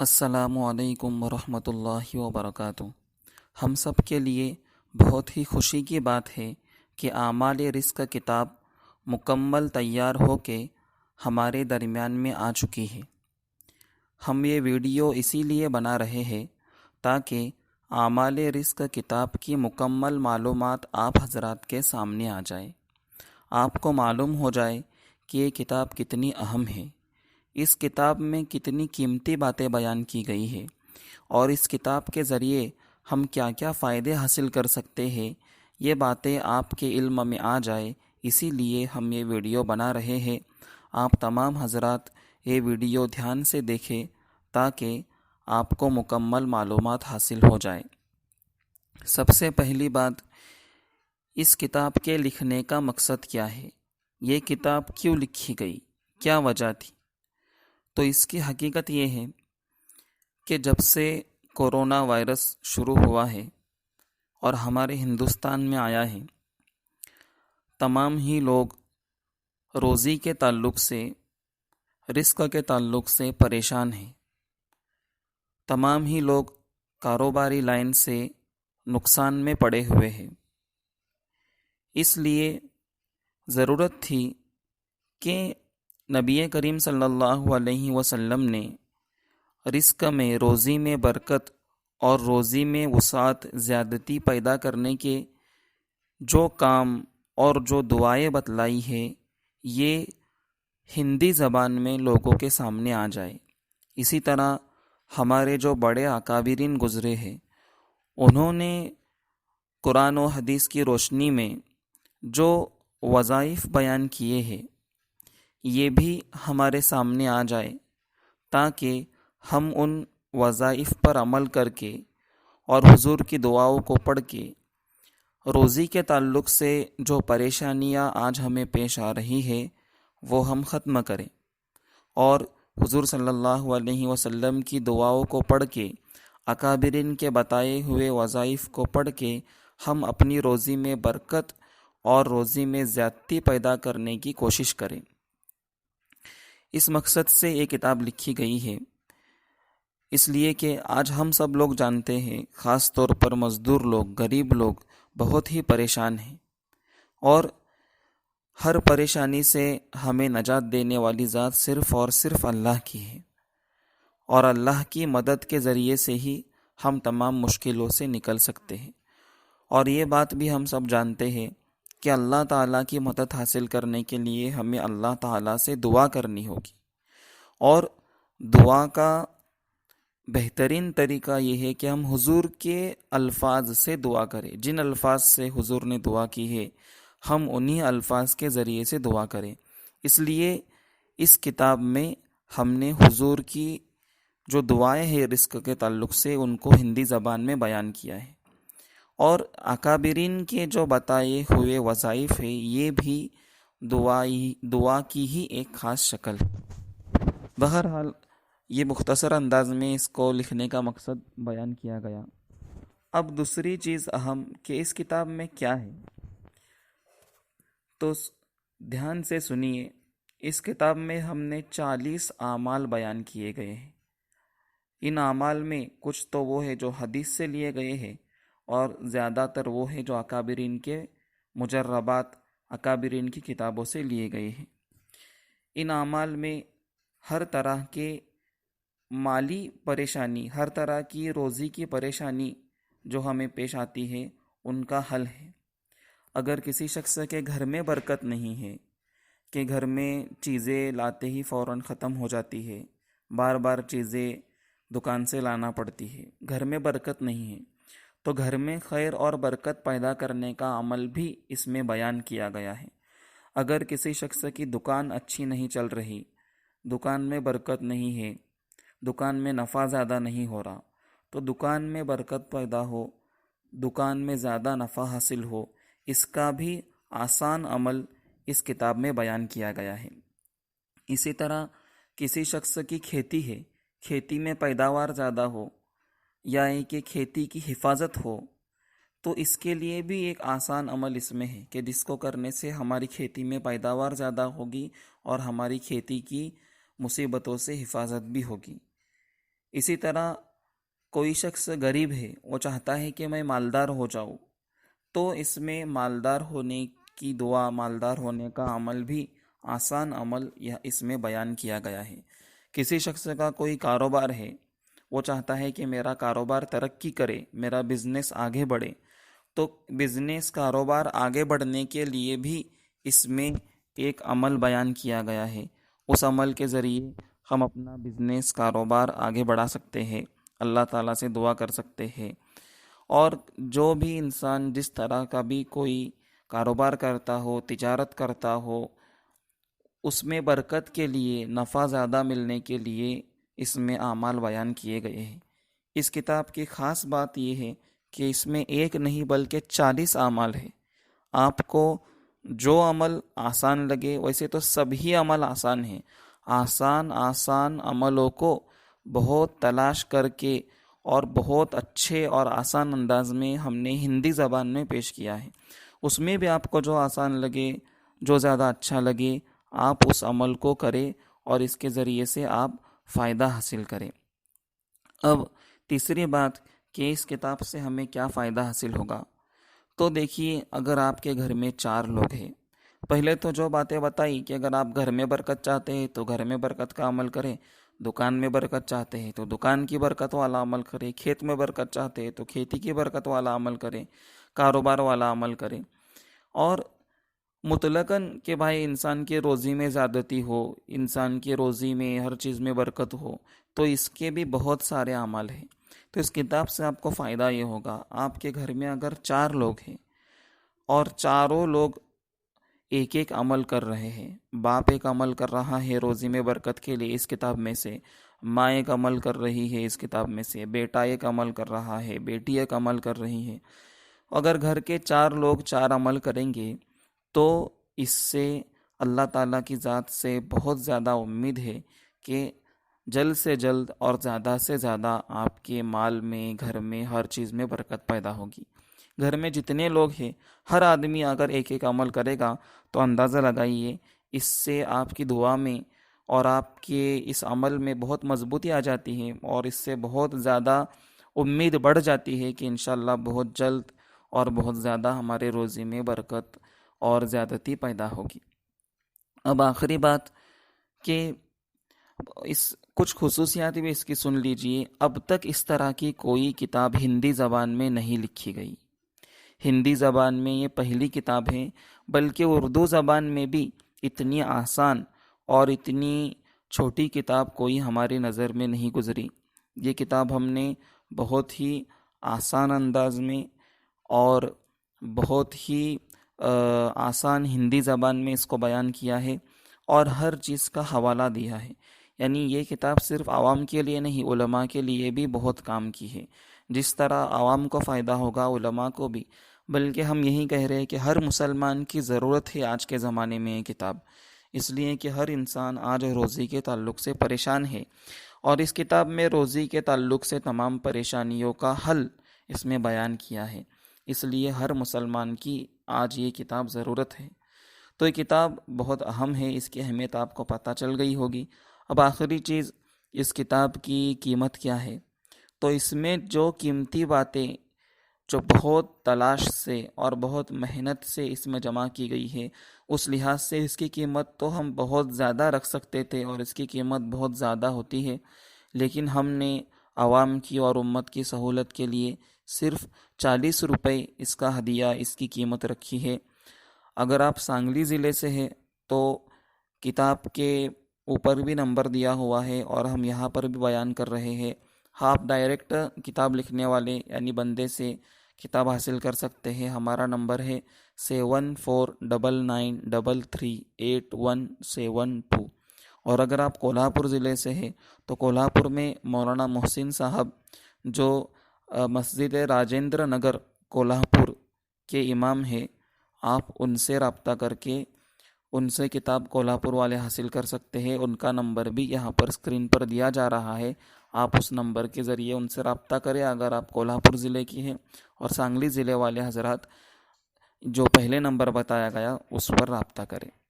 السلام علیکم ورحمۃ اللہ وبرکاتہ۔ ہم سب کے لیے بہت ہی خوشی کی بات ہے کہ اعمال رزق کتاب مکمل تیار ہو کے ہمارے درمیان میں آ چکی ہے۔ ہم یہ ویڈیو اسی لیے بنا رہے ہیں تاکہ اعمال رزق کتاب کی مکمل معلومات آپ حضرات کے سامنے آ جائے، آپ کو معلوم ہو جائے کہ یہ کتاب کتنی اہم ہے، اس کتاب میں کتنی قیمتی باتیں بیان کی گئی ہے، اور اس کتاب کے ذریعے ہم کیا کیا فائدے حاصل کر سکتے ہیں، یہ باتیں آپ کے علم میں آ جائے، اسی لیے ہم یہ ویڈیو بنا رہے ہیں۔ آپ تمام حضرات یہ ویڈیو دھیان سے دیکھیں تاکہ آپ کو مکمل معلومات حاصل ہو جائے۔ سب سے پہلی بات، اس کتاب کے لکھنے کا مقصد کیا ہے، یہ کتاب کیوں لکھی گئی، کیا وجہ تھی؟ تو اس کی حقیقت یہ ہے کہ جب سے کورونا وائرس شروع ہوا ہے اور ہمارے ہندوستان میں آیا ہے، تمام ہی لوگ روزی کے تعلق سے، رزق کے تعلق سے پریشان ہیں۔ تمام ہی لوگ کاروباری لائن سے نقصان میں پڑے ہوئے ہیں۔ اس لیے ضرورت تھی کہ نبی کریم صلی اللہ علیہ وسلم نے رزق میں، روزی میں برکت اور روزی میں وسعت، زیادتی پیدا کرنے کے جو کام اور جو دعائیں بتلائی ہے، یہ ہندی زبان میں لوگوں کے سامنے آ جائے۔ اسی طرح ہمارے جو بڑے اکابرین گزرے ہیں، انہوں نے قرآن و حدیث کی روشنی میں جو وظائف بیان کیے ہیں، یہ بھی ہمارے سامنے آ جائے تاکہ ہم ان وظائف پر عمل کر کے اور حضور کی دعاؤں کو پڑھ کے روزی کے تعلق سے جو پریشانیاں آج ہمیں پیش آ رہی ہے وہ ہم ختم کریں، اور حضور صلی اللہ علیہ وسلم کی دعاؤں کو پڑھ کے، اکابرین کے بتائے ہوئے وظائف کو پڑھ کے ہم اپنی روزی میں برکت اور روزی میں زیادتی پیدا کرنے کی کوشش کریں۔ اس مقصد سے یہ کتاب لکھی گئی ہے، اس لیے کہ آج ہم سب لوگ جانتے ہیں، خاص طور پر مزدور لوگ، غریب لوگ بہت ہی پریشان ہیں، اور ہر پریشانی سے ہمیں نجات دینے والی ذات صرف اور صرف اللہ کی ہے، اور اللہ کی مدد کے ذریعے سے ہی ہم تمام مشکلوں سے نکل سکتے ہیں۔ اور یہ بات بھی ہم سب جانتے ہیں کہ اللہ تعالیٰ کی مدد حاصل کرنے کے لیے ہمیں اللہ تعالیٰ سے دعا کرنی ہوگی، اور دعا کا بہترین طریقہ یہ ہے کہ ہم حضور کے الفاظ سے دعا کریں۔ جن الفاظ سے حضور نے دعا کی ہے، ہم انہی الفاظ کے ذریعے سے دعا کریں۔ اس لیے اس کتاب میں ہم نے حضور کی جو دعائیں ہیں رزق کے تعلق سے، ان کو ہندی زبان میں بیان کیا ہے، اور اکابرین کے جو بتائے ہوئے وظائف ہے، یہ بھی دعا کی ہی ایک خاص شکل ہے۔ بہرحال یہ مختصر انداز میں اس کو لکھنے کا مقصد بیان کیا گیا۔ اب دوسری چیز اہم کہ اس کتاب میں کیا ہے، تو دھیان سے سنیے۔ اس کتاب میں ہم نے 40 اعمال بیان کیے گئے ہیں۔ ان اعمال میں کچھ تو وہ ہے جو حدیث سے لیے گئے ہیں، اور زیادہ تر وہ ہے جو اکابرین کے مجربات، اکابرین کی کتابوں سے لیے گئے ہیں۔ ان اعمال میں ہر طرح کے مالی پریشانی، ہر طرح کی روزی کی پریشانی جو ہمیں پیش آتی ہے، ان کا حل ہے۔ اگر کسی شخص کے گھر میں برکت نہیں ہے، کہ گھر میں چیزیں لاتے ہی فوراً ختم ہو جاتی ہے، بار بار چیزیں دکان سے لانا پڑتی ہے، گھر میں برکت نہیں ہے، تو گھر میں خیر اور برکت پیدا کرنے کا عمل بھی اس میں بیان کیا گیا ہے۔ اگر کسی شخص کی دکان اچھی نہیں چل رہی، دکان میں برکت نہیں ہے، دکان میں نفع زیادہ نہیں ہو رہا، تو دکان میں برکت پیدا ہو، دکان میں زیادہ نفع حاصل ہو، اس کا بھی آسان عمل اس کتاب میں بیان کیا گیا ہے۔ اسی طرح کسی شخص کی کھیتی ہے، کھیتی میں پیداوار زیادہ ہو، یا کہ کھیتی کی حفاظت ہو، تو اس کے لیے بھی ایک آسان عمل اس میں ہے کہ جس کو کرنے سے ہماری کھیتی میں پیداوار زیادہ ہوگی اور ہماری کھیتی کی مصیبتوں سے حفاظت بھی ہوگی۔ اسی طرح کوئی شخص غریب ہے، وہ چاہتا ہے کہ میں مالدار ہو جاؤں، تو اس میں مالدار ہونے کی دعا، مالدار ہونے کا عمل بھی آسان عمل اس میں بیان کیا گیا ہے۔ کسی شخص کا کوئی کاروبار ہے، وہ چاہتا ہے کہ میرا کاروبار ترقی کرے، میرا بزنس آگے بڑھے، تو بزنس کاروبار آگے بڑھنے کے لیے بھی اس میں ایک عمل بیان کیا گیا ہے۔ اس عمل کے ذریعے ہم اپنا بزنس کاروبار آگے بڑھا سکتے ہیں، اللہ تعالیٰ سے دعا کر سکتے ہیں۔ اور جو بھی انسان جس طرح کا بھی کوئی کاروبار کرتا ہو، تجارت کرتا ہو، اس میں برکت کے لیے، نفع زیادہ ملنے کے لیے اس میں اعمال بیان کیے گئے ہیں۔ اس کتاب کی خاص بات یہ ہے کہ اس میں ایک نہیں بلکہ 40 اعمال ہے۔ آپ کو جو عمل آسان لگے، ویسے تو سبھی عمل آسان ہیں، آسان عملوں کو بہت تلاش کر کے اور بہت اچھے اور آسان انداز میں ہم نے ہندی زبان میں پیش کیا ہے۔ اس میں بھی آپ کو جو آسان لگے، جو زیادہ اچھا لگے، آپ اس عمل کو کریں اور اس کے ذریعے سے آپ فائدہ حاصل کریں۔ اب تیسری بات کہ اس کتاب سے ہمیں کیا فائدہ حاصل ہوگا، تو دیکھیے، اگر آپ کے گھر میں 4 لوگ ہیں، پہلے تو جو باتیں بتائی کہ اگر آپ گھر میں برکت چاہتے ہیں تو گھر میں برکت کا عمل کریں، دکان میں برکت چاہتے ہیں تو دکان کی برکت والا عمل کریں، کھیت میں برکت چاہتے ہیں تو کھیتی کی برکت والا عمل کریں، کاروبار والا عمل کریں۔ اور مطلقاً کہ بھائی انسان کی روزی میں زیادتی ہو، انسان کی روزی میں ہر چیز میں برکت ہو، تو اس کے بھی بہت سارے اعمال ہیں۔ تو اس کتاب سے آپ کو فائدہ یہ ہوگا، آپ کے گھر میں اگر 4 لوگ ہیں اور چاروں لوگ ایک ایک عمل کر رہے ہیں، باپ ایک عمل کر رہا ہے روزی میں برکت کے لیے اس کتاب میں سے، ماں ایک عمل کر رہی ہے اس کتاب میں سے، بیٹا ایک عمل کر رہا ہے، بیٹی ایک عمل کر رہی ہے، اگر گھر کے 4 لوگ 4 عمل کریں گے تو اس سے اللہ تعالیٰ کی ذات سے بہت زیادہ امید ہے کہ جلد سے جلد اور زیادہ سے زیادہ آپ کے مال میں، گھر میں، ہر چیز میں برکت پیدا ہوگی۔ گھر میں جتنے لوگ ہیں، ہر آدمی اگر ایک ایک عمل کرے گا تو اندازہ لگائیے اس سے آپ کی دعا میں اور آپ کے اس عمل میں بہت مضبوطی آ جاتی ہے، اور اس سے بہت زیادہ امید بڑھ جاتی ہے کہ انشاءاللہ بہت جلد اور بہت زیادہ ہمارے روزی میں برکت اور زیادتی پیدا ہوگی۔ اب آخری بات کہ کچھ خصوصیات بھی اس کی سن لیجئے۔ اب تک اس طرح کی کوئی کتاب ہندی زبان میں نہیں لکھی گئی، ہندی زبان میں یہ پہلی کتاب ہے، بلکہ اردو زبان میں بھی اتنی آسان اور اتنی چھوٹی کتاب کوئی ہماری نظر میں نہیں گزری۔ یہ کتاب ہم نے بہت ہی آسان انداز میں اور بہت ہی آسان ہندی زبان میں اس کو بیان کیا ہے اور ہر چیز کا حوالہ دیا ہے۔ یعنی یہ کتاب صرف عوام کے لیے نہیں، علماء کے لیے بھی بہت کام کی ہے۔ جس طرح عوام کو فائدہ ہوگا، علماء کو بھی، بلکہ ہم یہی کہہ رہے ہیں کہ ہر مسلمان کی ضرورت ہے آج کے زمانے میں یہ کتاب، اس لیے کہ ہر انسان آج روزی کے تعلق سے پریشان ہے، اور اس کتاب میں روزی کے تعلق سے تمام پریشانیوں کا حل اس میں بیان کیا ہے، اس لیے ہر مسلمان کی آج یہ کتاب ضرورت ہے۔ تو یہ کتاب بہت اہم ہے، اس کی اہمیت آپ کو پتہ چل گئی ہوگی۔ اب آخری چیز، اس کتاب کی قیمت کیا ہے؟ تو اس میں جو قیمتی باتیں جو بہت تلاش سے اور بہت محنت سے اس میں جمع کی گئی ہے، اس لحاظ سے اس کی قیمت تو ہم بہت زیادہ رکھ سکتے تھے اور اس کی قیمت بہت زیادہ ہوتی ہے، لیکن ہم نے عوام کی اور امت کی سہولت کے لیے صرف 40 روپے اس کا ہدیہ، اس کی قیمت رکھی ہے۔ اگر آپ سانگلی ضلع سے ہیں تو کتاب کے اوپر بھی نمبر دیا ہوا ہے اور ہم یہاں پر بھی بیان کر رہے ہیں، آپ ڈائریکٹ کتاب لکھنے والے یعنی بندے سے کتاب حاصل کر سکتے ہیں۔ ہمارا نمبر ہے 7499338172، اور اگر آپ کولہاپور ضلع سے ہیں تو کولہاپور میں مولانا محسن صاحب جو مسجد راجندر نگر کولہاپور کے امام ہیں، آپ ان سے رابطہ کر کے ان سے کتاب کولہاپور والے حاصل کر سکتے ہیں۔ ان کا نمبر بھی یہاں پر اسکرین پر دیا جا رہا ہے، آپ اس نمبر کے ذریعے ان سے رابطہ کریں اگر آپ کولہاپور ضلع کی ہیں، اور سانگلی ضلع والے حضرات جو پہلے نمبر بتایا گیا اس پر رابطہ کریں۔